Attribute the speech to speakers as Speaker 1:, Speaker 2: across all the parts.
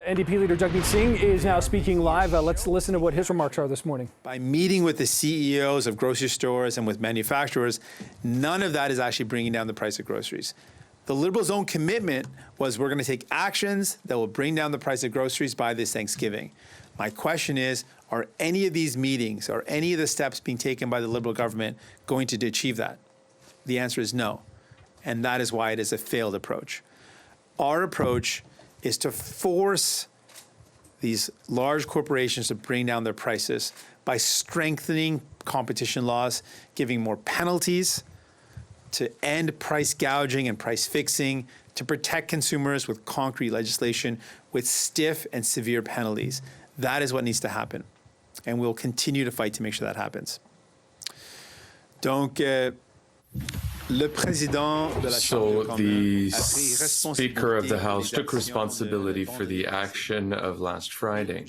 Speaker 1: NDP leader Jagmeet Singh is now speaking live. Let's listen to what his remarks are this morning.
Speaker 2: By meeting with the CEOs of grocery stores and with manufacturers, none of that is actually bringing down the price of groceries. The Liberals' own commitment was we're going to take actions that will bring down the price of groceries by this Thanksgiving. My question is, are any of these meetings or any of the steps being taken by the Liberal government going to achieve that? The answer is no. And that is why it is a failed approach. Our approach is to force these large corporations to bring down their prices by strengthening competition laws, giving more penalties, to end price gouging and price fixing, to protect consumers with concrete legislation, with stiff and severe penalties. That is what needs to happen. And we'll continue to fight to make sure that happens. Donc,
Speaker 3: So the Speaker of the House took responsibility for the action of last Friday.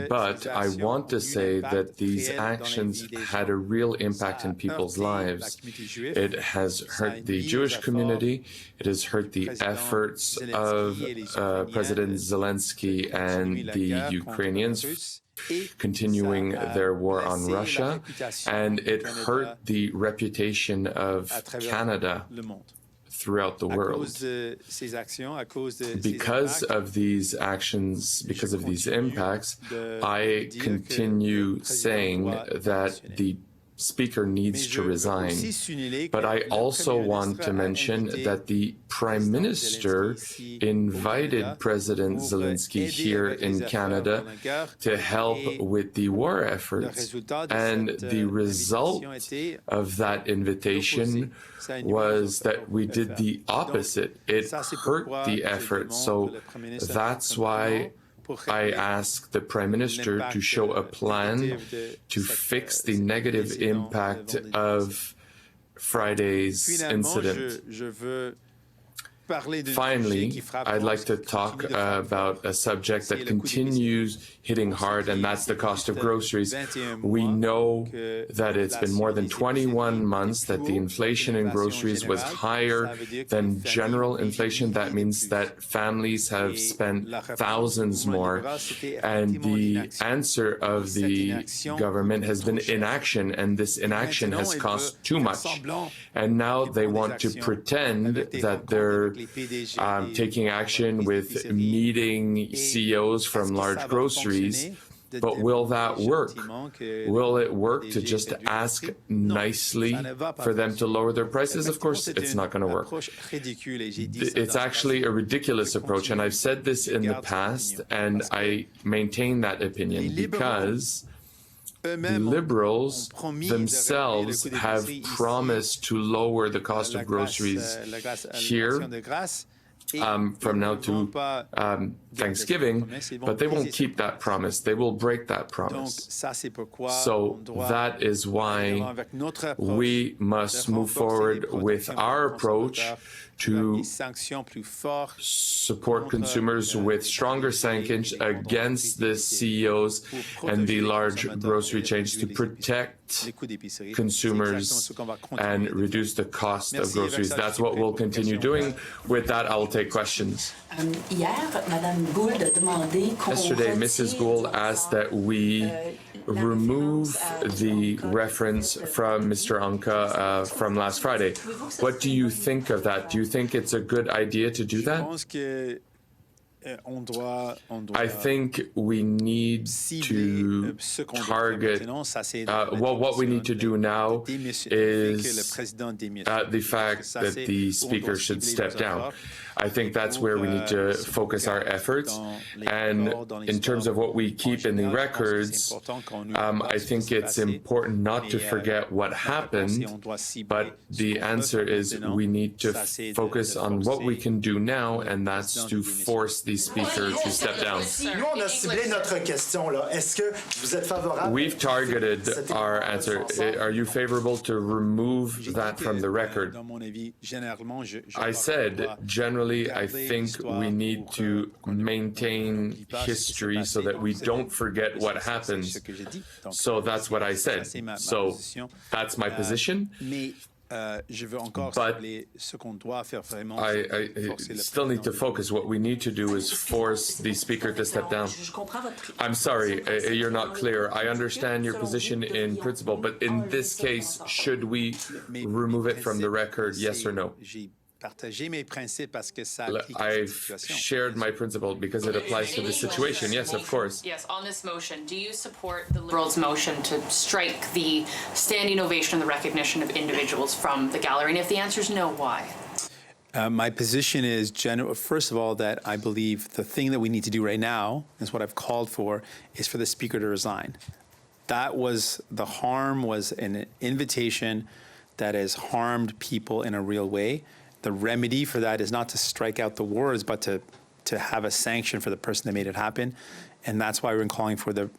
Speaker 3: But I want to say that these actions had a real impact in people's lives. It has hurt the Jewish community. It has hurt the efforts of President Zelensky and the Ukrainians continuing their war on Russia, and it hurt the reputation of Canada throughout the world. Because of these actions, because of these impacts, I continue saying that the Speaker needs to resign. But I also want to mention that the Prime Minister invited President Zelensky here in Canada to help with the war efforts. And the result of that invitation was that we did the opposite. It hurt the effort. So that's why I asked the Prime Minister to show a plan to fix the negative impact of Friday's incident. Finally, I'd like to talk about a subject that continues hitting hard, and that's the cost of groceries. We know that it's been more than 21 months that the inflation in groceries was higher than general inflation. That means that families have spent thousands more, and the answer of the government has been inaction, and this inaction has cost too much. And now they want to pretend that they're taking action with meeting CEOs from large groceries, but will that work? Will it work to just ask nicely for them to lower their prices? Of course, it's not going to work. It's actually a ridiculous approach, and I've said this in the past, and I maintain that opinion because the Liberals themselves have promised to lower the cost of groceries here from now to Thanksgiving, but they won't keep that promise. They will break that promise. So that is why we must move forward with our approach to support consumers with stronger sanctions against the CEOs and the large grocery chains to protect consumers and reduce the cost of groceries. That's what we'll continue doing. With that, I will take questions. Yesterday, Mrs. Gould asked that we remove the reference from Mr. Anka from last Friday. What do you think of that? Do you think it's a good idea to do that? I think we need to target, what we need to do now is the fact that the Speaker should step down. I think that's where we need to focus our efforts. And in terms of what we keep in the records, I think it's important not to forget what happened, but the answer is we need to focus on what we can do now, and that's to force the Speaker to step down. We've targeted our answer. Are you favorable to remove that from the record? I said, generally, I think we need to maintain history so that we don't forget what happens. So that's what I said. So that's my position. But I still need to focus. What we need to do is force the speaker to step down. I'm sorry, you're not clear. I understand your position in principle, but in this case, should we remove it from the record, yes or no? I've shared my principle because it applies to this situation. Yes, of course.
Speaker 4: Yes, on this motion, do you support the Liberals' motion to strike the standing ovation and the recognition of individuals from the gallery? And if the answer is no, why?
Speaker 2: My position is, first of all, that I believe the thing that we need to do right now, is what I've called for, is for the Speaker to resign. That was, the harm was an invitation that has harmed people in a real way. The remedy for that is not to strike out the words, but to have a sanction for the person that made it happen. And that's why we're calling for the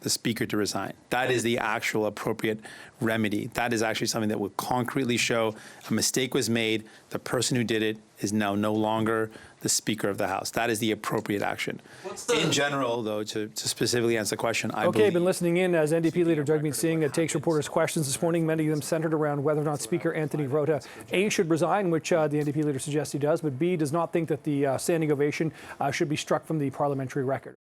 Speaker 2: speaker to resign. That is the actual appropriate remedy. That is actually something that will concretely show a mistake was made. The person who did it is now no longer the Speaker of the House. That is the appropriate action. In general, though, to specifically answer the question, I believe...
Speaker 1: Been listening in as NDP leader Jagmeet Singh takes reporters' questions this morning, many of them centered around whether or not Speaker Anthony Rota, A, should resign, which the NDP leader suggests he does, but B, does not think that the standing ovation should be struck from the parliamentary record.